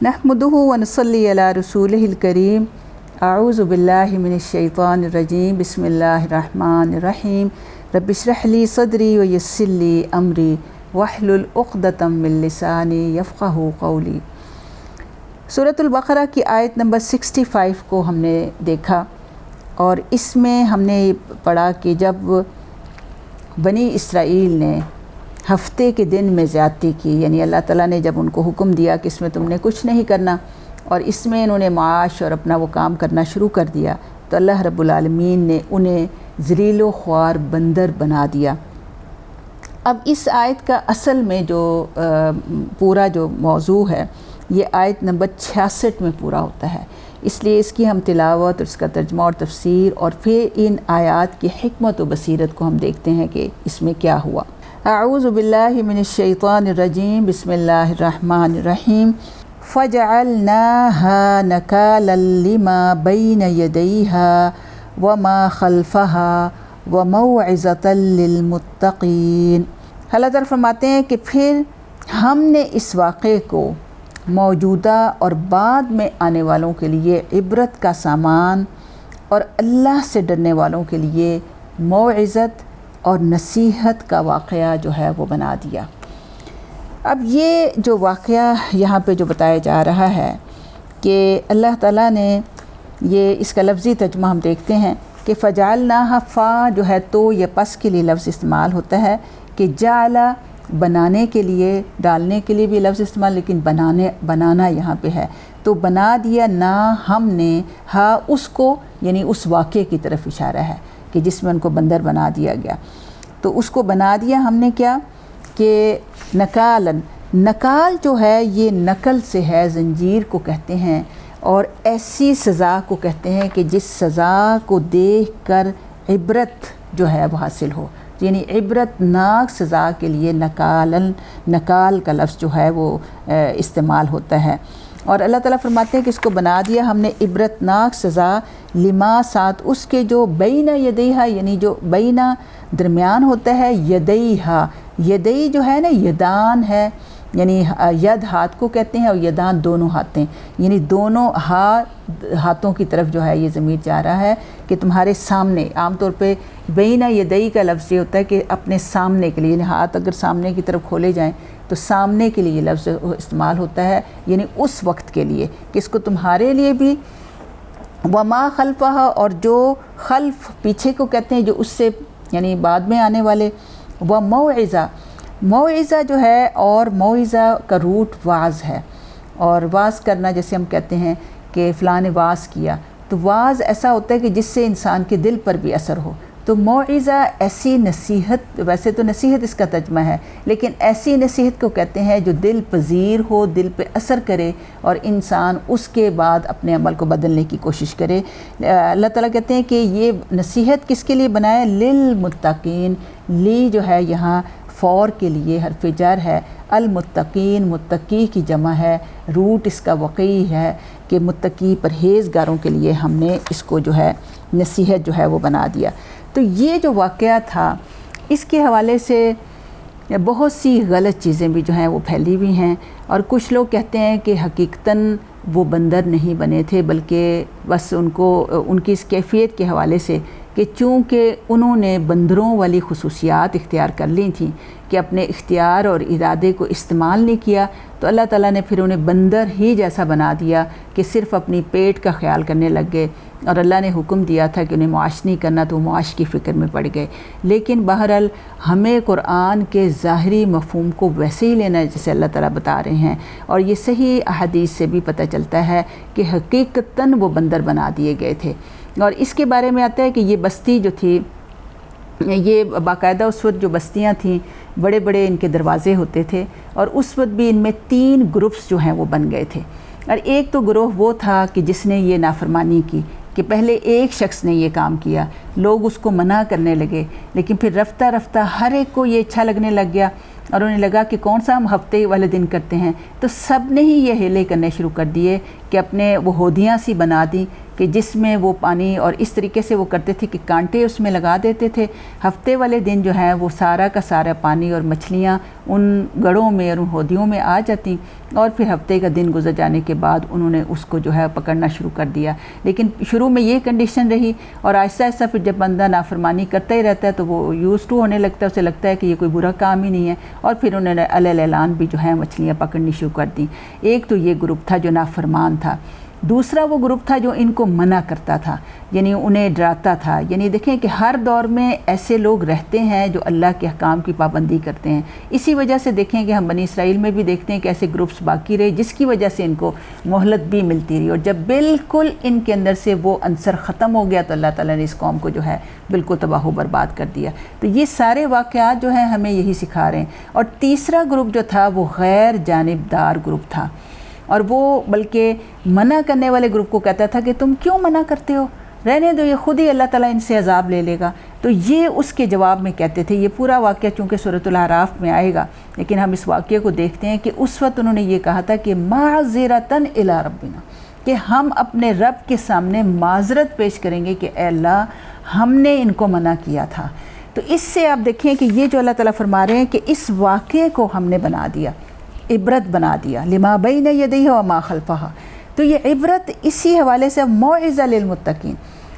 नहमदुहु व नसल्ली अला रसूलिहिल करीम। अऊज़ु बिल्लाहि मिनश शैतानिर रजीम। बिस्मिल्लाहिर रहमानिर रहीम। रब्बि इश्रह ली सदरी व यस्सिर ली अमरी वहलुल उक़दतम मिन लिसानी यफ़क़हू क़ौली। सूरतुल बक़रा की आयत नंबर 65 को हमने देखा और इसमें हमने पढ़ा कि जब बनी इसराइल ने हफ्ते के दिन में ज़्यादती की, यानी अल्लाह ताला ने जब उनको हुक्म दिया कि इसमें तुमने कुछ नहीं करना और इसमें इन्होंने माश और अपना वो काम करना शुरू कर दिया, तो अल्लाह रब्बुल आलमीन ने उन्हें ज़लीलो ख्वार बंदर बना दिया। अब इस आयत का असल में जो पूरा जो मौजू है ये आयत नंबर 66 में पूरा होता है, इसलिए इसकी हम तिलावत और इसका तर्जुमा और तफसीर और फिर इन आयात की हिकमत व बसीरत को हम देखते हैं कि इसमें क्या हुआ। अऊज़ु बिल्लाहि मिनश शैतानिर रजीम। बिस्मिल्लाहिर रहमानिर रहीम। फ़जअलनाहा नकालन लिमा बैन यदैहा व मा खल्फ़हा व मौइज़तल लिलमुत्तक़ीन। अल्लाह ताला फरमाते हैं कि फिर हमने इस वाक़े को मौजूदा और बाद में आने वालों के लिए इबरत का सामान और अल्लाह से डरने वालों के लिए मौइज़त और नसीहत का वाक़या जो है वो बना दिया। अब ये जो वाक़या यहाँ पे जो बताया जा रहा है कि अल्लाह ताला ने ये इसका लफ्ज़ी तर्जुमा हम देखते हैं कि फ़जअलनाहा, फ़ा जो है तो ये पस के लिए लफ्ज़ इस्तेमाल होता है कि जाला बनाने के लिए, डालने के लिए भी लफ्ज़ इस्तेमाल, लेकिन बनाना यहाँ पे है तो बना दिया ना हमने, हा उसको यानी उस वाक़े की तरफ इशारा है कि जिसमें उनको बंदर बना दिया गया, तो उसको बना दिया हमने क्या कि नकालन, नकाल जो है ये नकल से है, ज़ंजीर को कहते हैं और ऐसी सज़ा को कहते हैं कि जिस सज़ा को देख कर इबरत जो है वो हासिल हो, यानी इबरतनाक सज़ा के लिए नकाल का लफ्ज़ जो है वो इस्तेमाल होता है। और अल्लाह ताला फरमाते हैं कि इसको बना दिया हमने इबरतनाक सज़ा लिमा, साथ उसके जो बैना यदैहा, यानी जो बैना दरमियान होता है, यदैहा, यदई जो है ना यदान है, यानी यद हाथ को कहते हैं और यदान दोनों हाथें, यानी दोनों हाथों की तरफ जो है ये ज़मीर जा रहा है कि तुम्हारे सामने। आम तौर पे बैना यदई का लफ्ज़ ये होता है कि अपने सामने के लिए, यानी हाथ अगर सामने की तरफ खोले जाएं तो सामने के लिए ये लफ्ज़ इस्तेमाल होता है, यानी उस वक्त के लिए कि इसको तुम्हारे लिए भी। वमा खल्फ़हा, और जो खल्फ़ पीछे को कहते हैं, जो उससे यानी बाद में आने वाले। व मौइज़ा, मौइज़ा जो है, और मौइज़ा का रूट वाज़ है, और वाज़ करना जैसे हम कहते हैं कि फ़लाँ ने वाज़ किया, तो वाज़ ऐसा होता है कि जिससे इंसान के दिल पर भी असर हो। तो मौइज़ा ऐसी नसीहत, वैसे तो नसीहत इसका तर्जुमा है, लेकिन ऐसी नसीहत को कहते हैं जो दिल पजीर हो, दिल पे असर करे और इंसान उसके बाद अपने अमल को बदलने की कोशिश करे। अल्लाह ताला कहते हैं कि ये नसीहत किसके लिए बनाए, लिल मुत्तकीन। ली जो है यहाँ फ़ौर के लिए हर्फ़ जर है, अल मुत्तकीन मुत्तकी की जमा है, रूट इसका वक़ी है कि मुत्तकी परहेज़गारों के लिए हमने इसको जो है नसीहत जो है वो बना दिया। तो ये जो वाक़या था इसके हवाले से बहुत सी गलत चीज़ें भी जो हैं वो फैली हुई हैं, और कुछ लोग कहते हैं कि हकीकतन वो बंदर नहीं बने थे, बल्कि बस उनको उनकी इस कैफ़ियत के हवाले से कि चूँकि उन्होंने बंदरों वाली खुसूसियात इख्तियार कर ली थी कि अपने इख्तियार और इरादे को इस्तेमाल नहीं किया, तो अल्लाह ताला ने फिर उन्हें बंदर ही जैसा बना दिया कि सिर्फ़ अपनी पेट का ख्याल करने लग गए, और अल्लाह ने हुक्म दिया था कि उन्हें मुआश नहीं करना तो मुआश की फ़िक्र में पड़ गए। लेकिन बहरहाल हमें कुरान के ज़ाहिरी मफ़हूम को वैसे ही लेना है जैसे अल्लाह ताला बता रहे हैं, और ये सही अहादीस से भी पता चलता है कि हकीकतन वो बंदर बना दिए गए थे। और इसके बारे में आता है कि ये बस्ती जो थी, ये बाकायदा उस वक्त जो बस्तियाँ थीं बड़े बड़े इनके दरवाज़े होते थे, और उस वक्त भी इनमें 3 ग्रुप्स जो हैं वो बन गए थे। और एक तो ग्रोह वो था कि जिसने ये नाफरमानी की, कि पहले एक शख्स ने ये काम किया, लोग उसको मना करने लगे, लेकिन फिर रफ्ता रफ्ता हर एक को ये अच्छा लगने लग गया और उन्हें लगा कि कौन सा हम हफ्ते वाले दिन करते हैं, तो सब ने ही ये हेले करने शुरू कर दिए کہ اپنے وہ ہودیاں سی بنا دیں کہ جس میں وہ پانی، اور اس طریقے سے وہ کرتے تھے کہ کانٹے اس میں لگا دیتے تھے۔ ہفتے والے دن جو ہے وہ سارا کا سارا پانی اور مچھلیاں ان گڑوں میں اور ان ہودیوں میں آ جاتی، اور پھر ہفتے کا دن گزر جانے کے بعد انہوں نے اس کو جو ہے پکڑنا شروع کر دیا۔ لیکن شروع میں یہ کنڈیشن رہی، اور آہستہ آہستہ پھر جب بندہ نافرمانی کرتا ہی رہتا ہے تو وہ یوز ٹو ہونے لگتا ہے، اسے لگتا ہے کہ یہ کوئی برا کام ہی نہیں ہے، اور پھر انہوں نے علیہ اعلان بھی جو ہے مچھلیاں پکڑنی شروع کر دیں۔ ایک تو یہ گروپ تھا جو نافرمان تھا، دوسرا وہ گروپ تھا جو ان کو منع کرتا تھا، یعنی انہیں ڈراتا تھا۔ یعنی دیکھیں کہ ہر دور میں ایسے لوگ رہتے ہیں جو اللہ کے احکام کی پابندی کرتے ہیں۔ اسی وجہ سے دیکھیں کہ ہم بنی اسرائیل میں بھی دیکھتے ہیں کہ ایسے گروپس باقی رہے، جس کی وجہ سے ان کو مہلت بھی ملتی رہی، اور جب بالکل ان کے اندر سے وہ عنصر ختم ہو گیا تو اللہ تعالیٰ نے اس قوم کو جو ہے بالکل تباہ و برباد کر دیا۔ تو یہ سارے واقعات جو ہیں ہمیں یہی سکھا رہے ہیں۔ اور تیسرا گروپ جو تھا وہ غیر جانبدار گروپ تھا، اور وہ بلکہ منع کرنے والے گروپ کو کہتا تھا کہ تم کیوں منع کرتے ہو، رہنے دو، یہ خود ہی اللہ تعالیٰ ان سے عذاب لے لے گا۔ تو یہ اس کے جواب میں کہتے تھے۔ یہ پورا واقعہ چونکہ سورۃ الاعراف میں آئے گا، لیکن ہم اس واقعے کو دیکھتے ہیں کہ اس وقت انہوں نے یہ کہا تھا کہ معذرتاً الی ربنا، کہ ہم اپنے رب کے سامنے معذرت پیش کریں گے کہ اے اللہ ہم نے ان کو منع کیا تھا۔ تو اس سے آپ دیکھیں کہ یہ جو اللہ تعالیٰ فرما رہے ہیں کہ اس واقعے کو ہم نے بنا دیا، عبرت بنا دیا، لما بین یدیہ وما خلفہا۔ تو یہ عبرت اسی حوالے سے موعظہ للمتقین،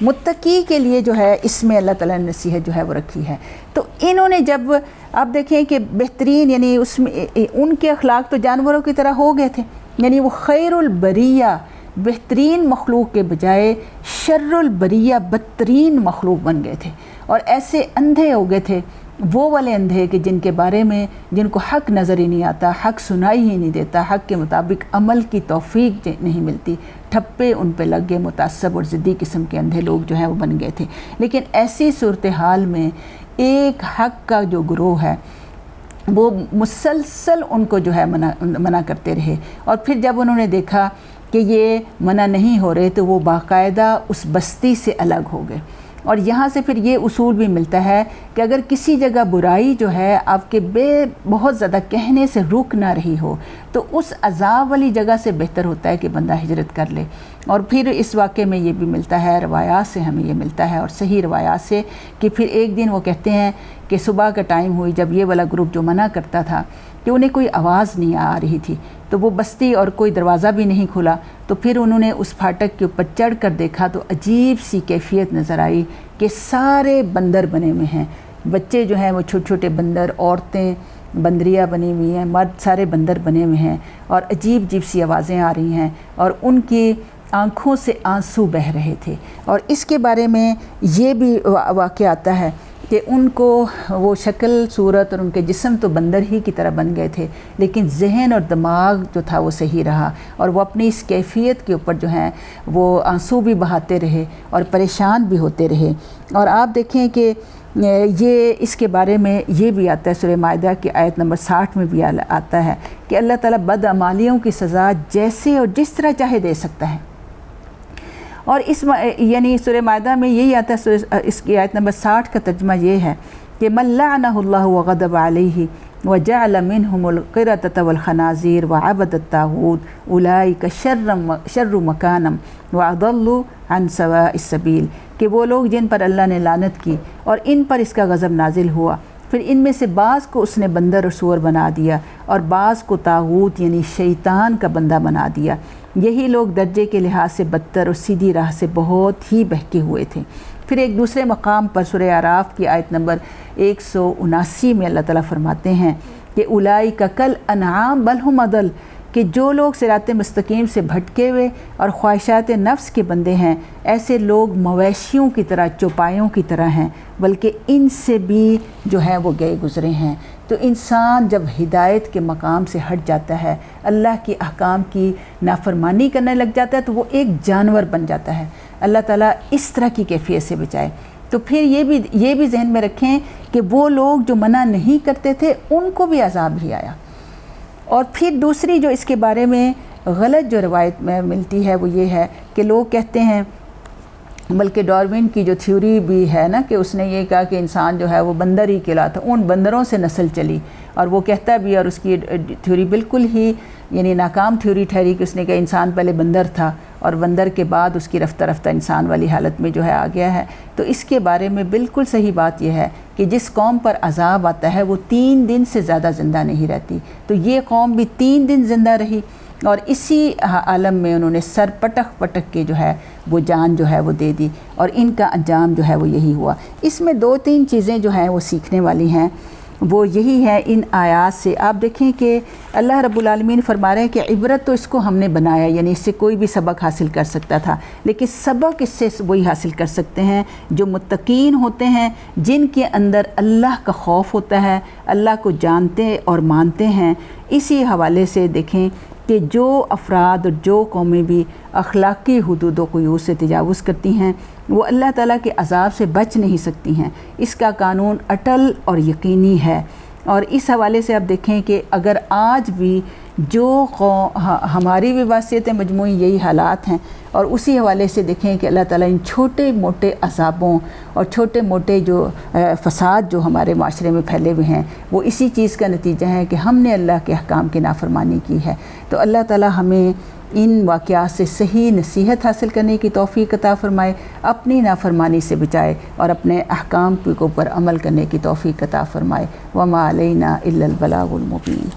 متقی کے لیے جو ہے اس میں اللہ تعالیٰ نے نصیحت جو ہے وہ رکھی ہے۔ تو انہوں نے جب آپ دیکھیں کہ بہترین، یعنی اس میں ان کے اخلاق تو جانوروں کی طرح ہو گئے تھے، یعنی وہ خیر البریہ، بہترین مخلوق کے بجائے شر البریہ، بدترین مخلوق بن گئے تھے، اور ایسے اندھے ہو گئے تھے، وہ والے اندھے کہ جن کے بارے میں جن کو حق نظر ہی نہیں آتا، حق سنائی ہی نہیں دیتا، حق کے مطابق عمل کی توفیق نہیں ملتی، ٹھپے ان پہ لگ گئے، متعصب اور ضدی قسم کے اندھے لوگ جو ہیں وہ بن گئے تھے۔ لیکن ایسی صورتحال میں ایک حق کا جو گروہ ہے وہ مسلسل ان کو جو ہے منع کرتے رہے، اور پھر جب انہوں نے دیکھا کہ یہ منع نہیں ہو رہے تو وہ باقاعدہ اس بستی سے الگ ہو گئے۔ اور یہاں سے پھر یہ اصول بھی ملتا ہے کہ اگر کسی جگہ برائی جو ہے آپ کے بہت زیادہ کہنے سے رک نہ رہی ہو تو اس عذاب والی جگہ سے بہتر ہوتا ہے کہ بندہ ہجرت کر لے۔ اور پھر اس واقعے میں یہ بھی ملتا ہے، روایات سے ہمیں یہ ملتا ہے، اور صحیح روایات سے، کہ پھر ایک دن وہ کہتے ہیں کہ صبح کا ٹائم ہوئی جب یہ والا گروپ جو منع کرتا تھا کہ انہیں کوئی آواز نہیں آ رہی تھی، تو وہ بستی اور کوئی دروازہ بھی نہیں کھلا، تو پھر انہوں نے اس پھاٹک کے اوپر چڑھ کر دیکھا تو عجیب سی کیفیت نظر آئی کہ سارے بندر بنے ہوئے ہیں، بچے جو ہیں وہ چھوٹے چھوٹے بندر، عورتیں بندریاں بنی ہوئی ہیں، مرد سارے بندر بنے ہوئے ہیں، اور عجیب عجیب سی آوازیں آ رہی ہیں، اور ان کی آنکھوں سے آنسو بہہ رہے تھے۔ اور اس کے بارے میں یہ بھی واقعہ آتا ہے کہ ان کو وہ شکل صورت اور ان کے جسم تو بندر ہی کی طرح بن گئے تھے، لیکن ذہن اور دماغ جو تھا وہ صحیح رہا، اور وہ اپنی اس کیفیت کے اوپر جو ہیں وہ آنسو بھی بہاتے رہے اور پریشان بھی ہوتے رہے۔ اور آپ دیکھیں کہ یہ اس کے بارے میں یہ بھی آتا ہے سورہ مائدہ کی آیت نمبر 60 میں بھی آتا ہے کہ اللہ تعالیٰ بدعمالیوں کی سزا جیسے اور جس طرح چاہے دے سکتا ہے۔ اور اس یعنی سورہ مائدہ میں یہی آتا ہے، اس کی آیت نمبر 60 کا ترجمہ یہ ہے کہ من لعنہ اللہ وغضب علیہ وجعل منہم القردۃ والخنازیر وعبد الطاغوت اولئک شر مکانا واضل عن سواء السبیل، کہ وہ لوگ جن پر اللہ نے لعنت کی اور ان پر اس کا غضب نازل ہوا، پھر ان میں سے بعض کو اس نے بندر اور سور بنا دیا اور بعض کو طاغوت یعنی شیطان کا بندہ بنا دیا، یہی لوگ درجے کے لحاظ سے بدتر اور سیدھی راہ سے بہت ہی بہکے ہوئے تھے۔ پھر ایک دوسرے مقام پر سورہ اعراف کی آیت نمبر 179 میں اللہ تعالیٰ فرماتے ہیں کہ اولئک کالانعام بل هم اضل، کہ جو لوگ صراط مستقیم سے بھٹکے ہوئے اور خواہشات نفس کے بندے ہیں، ایسے لوگ مویشیوں کی طرح، چوپایوں کی طرح ہیں، بلکہ ان سے بھی جو ہے وہ گئے گزرے ہیں۔ تو انسان جب ہدایت کے مقام سے ہٹ جاتا ہے، اللہ کی احکام کی نافرمانی کرنے لگ جاتا ہے، تو وہ ایک جانور بن جاتا ہے۔ اللہ تعالیٰ اس طرح کی کیفیت سے بچائے۔ تو پھر یہ بھی ذہن میں رکھیں کہ وہ لوگ جو منع نہیں کرتے تھے ان کو بھی عذاب ہی آیا۔ اور پھر دوسری جو اس کے بارے میں غلط جو روایت میں ملتی ہے وہ یہ ہے کہ لوگ کہتے ہیں बल्कि डार्विन की जो थ्योरी भी है ना कि उसने ये कहा कि इंसान जो है वो बंदर ही कहलाता, उन बंदरों से नस्ल चली, और वो कहता भी, और उसकी थ्योरी बिल्कुल ही यानी नाकाम थ्योरी ठहरी कि उसने कहा इंसान पहले बंदर था और बंदर के बाद उसकी रफ्ता रफ्ता इंसान वाली हालत में जो है आ गया है। तो इसके बारे में बिल्कुल सही बात यह है कि जिस कौम पर अजाब आता है वो 3 दिन से ज़्यादा ज़िंदा नहीं रहती। तो ये कौम भी 3 दिन ज़िंदा रही और इसी आलम में उन्होंने सर पटक पटक के जो है वो जान जो है वो दे दी, और इनका अंजाम जो है वो यही हुआ। इसमें 2-3 चीज़ें जो हैं वो सीखने वाली हैं, वो यही है इन आयात से। आप देखें कि अल्लाह रब्बुल आलमीन फरमा रहे हैं कि इबरत तो इसको हमने बनाया, यानी इससे कोई भी सबक हासिल कर सकता था, लेकिन सबक इससे वही हासिल कर सकते हैं जो मुत्तकीन होते हैं, जिनके अंदर अल्लाह का खौफ होता है, अल्लाह को जानते और मानते हैं। इसी हवाले से देखें कि जो अफराद और जो कौमें भी अखलाकी हुदूद व क़ुयूद से तजावुज़ करती हैं वो अल्लाह ताला के अज़ाब से बच नहीं सकती हैं। इसका कानून अटल और यकीनी है। और इस हवाले से आप देखें कि अगर आज भी जो हमारी भी वासियत मजमूई यही हालात हैं, और उसी हवाले से देखें कि अल्लाह ताला इन छोटे मोटे अज़ाबों और छोटे मोटे जो फ़साद जो हमारे माशरे में फैले हुए हैं वो इसी चीज़ का नतीजा है कि हमने अल्लाह के अहकाम की नाफरमानी की है। तो अल्लाह ताला हमें इन वाक़यात से सही नसीहत हासिल करने की तौफ़ीक़ अता फ़रमाए, अपनी नाफरमानी से बचाए और अपने अहकाम के ऊपर अमल करने की तौफ़ीक़ अता फ़रमाए। वमा अलैना इल्लल बलागुल मुबीन।